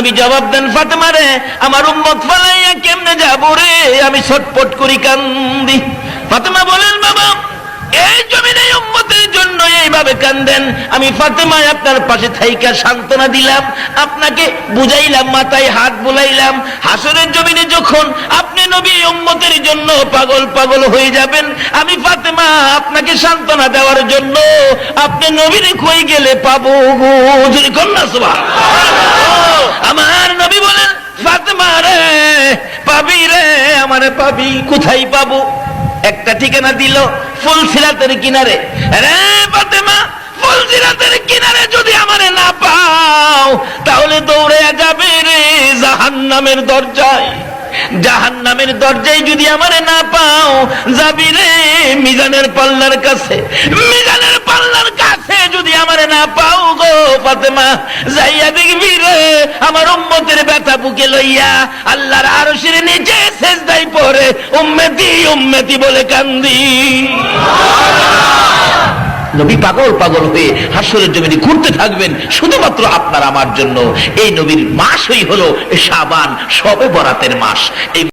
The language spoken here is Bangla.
নবী জবাব দেন, ফাতেমা রে, আমার উম্মত ফালাইয়া কেমনে যাব রে, আমি ছটপট করি, কান্দি। ফাতেমা বলেন, বাবা এই জমিনে উম্মতের জন্য এইভাবে কান্দেন, আমি ফাতেমা আপনার পাশে থাইকা সান্ত্বনা দিলাম, আপনাকে বুঝাইলাম, মাথায় হাত বুলাইলাম। হাসরের জমিনে যখন আপনি নবী উম্মতের জন্য পাগল পাগল হয়ে যাবেন, আমি ফাতেমা আপনাকে সান্ত্বনা দেওয়ার জন্য আপনি নবীরে কই গেলে পাবো গো, যদি কন্যা সুবহানাল্লাহ। আমার নবী বলেন, ফাতেমা রে, পাবি রে, আমারে পাবি। কোথায় পাবো? একটা ঠিকানা দিল, ফুলসিরাতের কিনারে। রে ফাতেমা, ফুলসিরাতের কিনারে যদি আমারে না পাও, তাহলে দৌড়ে যাবে রে জাহান্নামের দরজায়। জাহান্নামের দরজায় যদি আমারে না পাও, যাবি রে মিজানের পাল্লার কাছে। মিজানের পাল্লার কাছে যদি আমারে না পাও গো ফাতেমা, যাইয়া দেখবি রে আমার উম্মতের ব্যথা বুকে লইয়া আল্লাহর আরশের নিচে সেজদায় পড়ে উম্মতি উম্মতি বলে কান্দি। নবী পাগল পাগল হয়ে হাসরের জমিনে ঘুরতে থাকবেন শুধুমাত্র আপনার আমার জন্য। এই নবীর মাসই হলো শাবান, শবে বরাতের মাস। এই